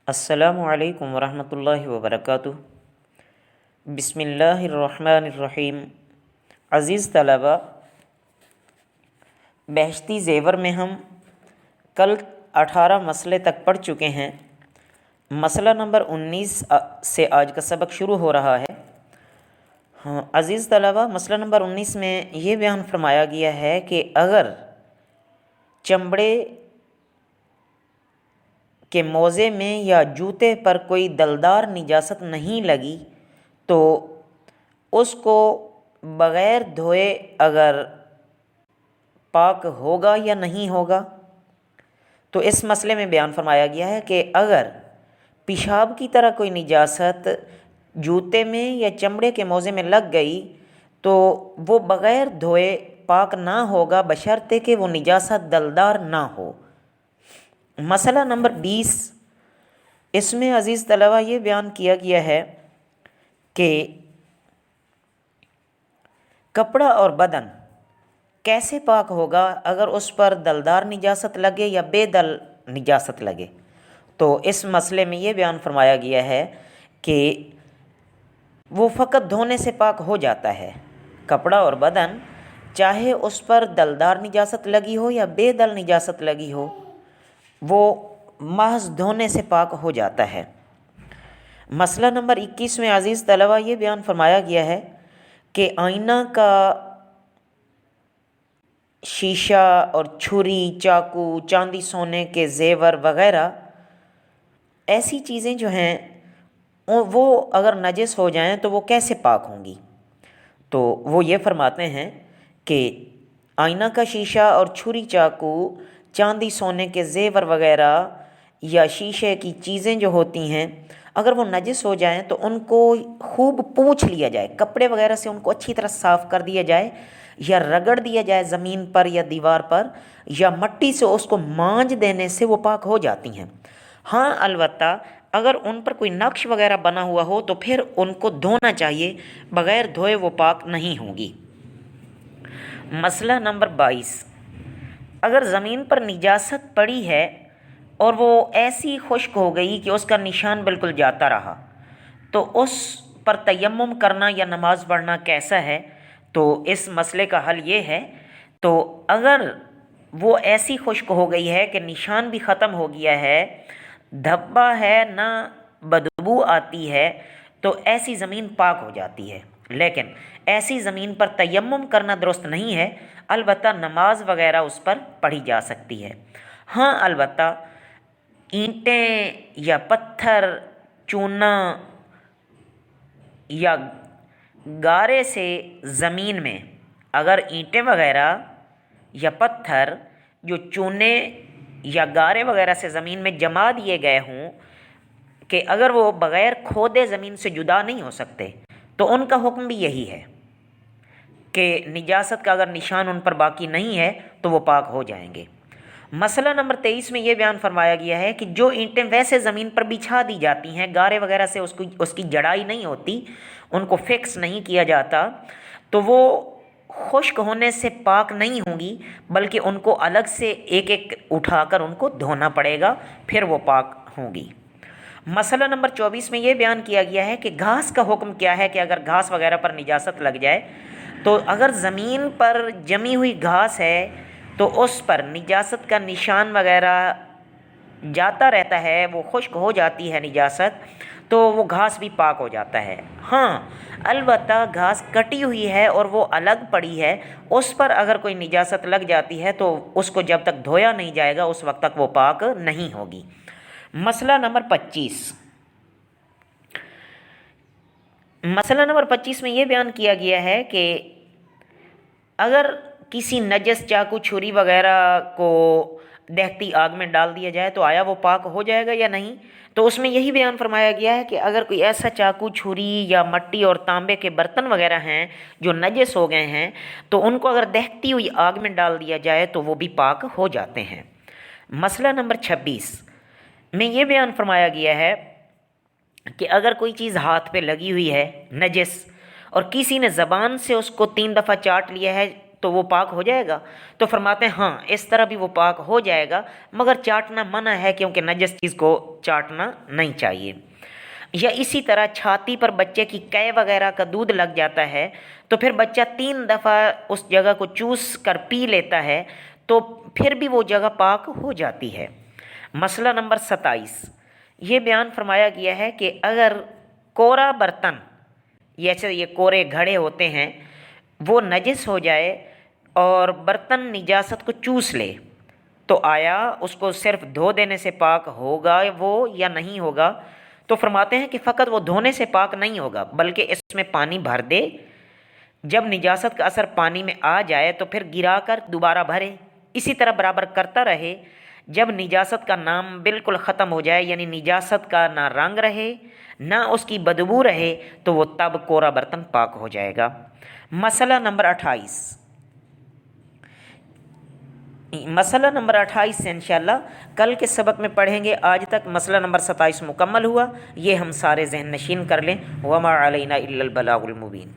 السلام علیکم ورحمۃ اللہ وبرکاتہ۔ بسم اللہ الرحمن الرحیم۔ عزیز طلبہ، بہشتی زیور میں ہم کل 18 مسئلے تک پڑھ چکے ہیں۔ مسئلہ نمبر 19 سے آج کا سبق شروع ہو رہا ہے۔ عزیز طلبہ، مسئلہ نمبر 19 میں یہ بیان فرمایا گیا ہے کہ اگر چمڑے کے موزے میں یا جوتے پر کوئی دلدار نجاست نہیں لگی تو اس کو بغیر دھوئے اگر پاک ہوگا یا نہیں ہوگا۔ تو اس مسئلے میں بیان فرمایا گیا ہے کہ اگر پیشاب کی طرح کوئی نجاست جوتے میں یا چمڑے کے موزے میں لگ گئی تو وہ بغیر دھوئے پاک نہ ہوگا بشرطے کہ وہ نجاست دلدار نہ ہو۔ مسئلہ نمبر 20، اس میں عزیز طلبہ یہ بیان کیا گیا ہے کہ کپڑا اور بدن کیسے پاک ہوگا اگر اس پر دلدار نجاست لگے یا بے دل نجاست لگے۔ تو اس مسئلے میں یہ بیان فرمایا گیا ہے کہ وہ فقط دھونے سے پاک ہو جاتا ہے۔ کپڑا اور بدن چاہے اس پر دلدار نجاست لگی ہو یا بے دل نجاست لگی ہو، وہ محض دھونے سے پاک ہو جاتا ہے۔ مسئلہ نمبر 21 میں عزیز طلبہ یہ بیان فرمایا گیا ہے کہ آئینہ کا شیشہ اور چھری، چاقو، چاندی سونے کے زیور وغیرہ ایسی چیزیں جو ہیں وہ اگر نجس ہو جائیں تو وہ کیسے پاک ہوں گی۔ تو وہ یہ فرماتے ہیں کہ آئینہ کا شیشہ اور چھری، چاقو، چاندی سونے کے زیور وغیرہ یا شیشے کی چیزیں جو ہوتی ہیں اگر وہ نجس ہو جائیں تو ان کو خوب پونچھ لیا جائے، کپڑے وغیرہ سے ان کو اچھی طرح صاف کر دیا جائے یا رگڑ دیا جائے زمین پر یا دیوار پر، یا مٹی سے اس کو مانج دینے سے وہ پاک ہو جاتی ہیں۔ ہاں البتہ اگر ان پر کوئی نقش وغیرہ بنا ہوا ہو تو پھر ان کو دھونا چاہیے، بغیر دھوئے وہ پاک نہیں ہوں گی۔ مسئلہ نمبر 22، اگر زمین پر نجاست پڑی ہے اور وہ ایسی خشک ہو گئی کہ اس کا نشان بالکل جاتا رہا تو اس پر تیمم کرنا یا نماز پڑھنا کیسا ہے؟ تو اس مسئلے کا حل یہ ہے، تو اگر وہ ایسی خشک ہو گئی ہے کہ نشان بھی ختم ہو گیا ہے، دھبا ہے، نہ بدبو آتی ہے، تو ایسی زمین پاک ہو جاتی ہے۔ لیکن ایسی زمین پر تیمم کرنا درست نہیں ہے، البتہ نماز وغیرہ اس پر پڑھی جا سکتی ہے۔ ہاں البتہ اینٹیں یا پتھر، چونا یا گارے سے زمین میں اگر اینٹیں وغیرہ یا پتھر جو چونے یا گارے وغیرہ سے زمین میں جما دیے گئے ہوں کہ اگر وہ بغیر کھودے زمین سے جدا نہیں ہو سکتے تو ان کا حکم بھی یہی ہے کہ نجاست کا اگر نشان ان پر باقی نہیں ہے تو وہ پاک ہو جائیں گے۔ مسئلہ نمبر 23 میں یہ بیان فرمایا گیا ہے کہ جو اینٹیں ویسے زمین پر بچھا دی جاتی ہیں، گارے وغیرہ سے اس کی جڑائی نہیں ہوتی، ان کو فکس نہیں کیا جاتا، تو وہ خشک ہونے سے پاک نہیں ہوں گی، بلکہ ان کو الگ سے ایک ایک اٹھا کر ان کو دھونا پڑے گا، پھر وہ پاک ہوں گی۔ مسئلہ نمبر 24 میں یہ بیان کیا گیا ہے کہ گھاس کا حکم کیا ہے کہ اگر گھاس وغیرہ پر نجاست لگ جائے تو اگر زمین پر جمی ہوئی گھاس ہے تو اس پر نجاست کا نشان وغیرہ جاتا رہتا ہے، وہ خشک ہو جاتی ہے نجاست، تو وہ گھاس بھی پاک ہو جاتا ہے۔ ہاں البتہ گھاس کٹی ہوئی ہے اور وہ الگ پڑی ہے، اس پر اگر کوئی نجاست لگ جاتی ہے تو اس کو جب تک دھویا نہیں جائے گا اس وقت تک وہ پاک نہیں ہوگی۔ مسئلہ نمبر 25، مسئلہ نمبر 25 میں یہ بیان کیا گیا ہے کہ اگر کسی نجس چاقو، چھری وغیرہ کو دہتی آگ میں ڈال دیا جائے تو آیا وہ پاک ہو جائے گا یا نہیں؟ تو اس میں یہی بیان فرمایا گیا ہے کہ اگر کوئی ایسا چاقو، چھری یا مٹی اور تانبے کے برتن وغیرہ ہیں جو نجس ہو گئے ہیں تو ان کو اگر دہتی ہوئی آگ میں ڈال دیا جائے تو وہ بھی پاک ہو جاتے ہیں۔ مسئلہ نمبر 26 میں یہ بیان فرمایا گیا ہے کہ اگر کوئی چیز ہاتھ پہ لگی ہوئی ہے نجس اور کسی نے زبان سے اس کو 3 دفعہ چاٹ لیا ہے تو وہ پاک ہو جائے گا؟ تو فرماتے ہیں ہاں اس طرح بھی وہ پاک ہو جائے گا، مگر چاٹنا منع ہے کیونکہ نجس چیز کو چاٹنا نہیں چاہیے۔ یا اسی طرح چھاتی پر بچے کی قے وغیرہ کا دودھ لگ جاتا ہے تو پھر بچہ 3 دفعہ اس جگہ کو چوس کر پی لیتا ہے تو پھر بھی وہ جگہ پاک ہو جاتی ہے۔ مسئلہ نمبر 27، یہ بیان فرمایا گیا ہے کہ اگر کورا برتن، جیسے یہ کورے گھڑے ہوتے ہیں، وہ نجس ہو جائے اور برتن نجاست کو چوس لے تو آیا اس کو صرف دھو دینے سے پاک ہوگا وہ یا نہیں ہوگا؟ تو فرماتے ہیں کہ فقط وہ دھونے سے پاک نہیں ہوگا بلکہ اس میں پانی بھر دے، جب نجاست کا اثر پانی میں آ جائے تو پھر گرا کر دوبارہ بھرے، اسی طرح برابر کرتا رہے، جب نجاست کا نام بالکل ختم ہو جائے، یعنی نجاست کا نہ رنگ رہے نہ اس کی بدبو رہے، تو وہ تب کورا برتن پاک ہو جائے گا۔ مسئلہ نمبر 28، مسئلہ نمبر 28 سے انشاءاللہ کل کے سبق میں پڑھیں گے۔ آج تک مسئلہ نمبر 27 مکمل ہوا، یہ ہم سارے ذہن نشین کر لیں۔ وما علینا الا البلاغ المبین۔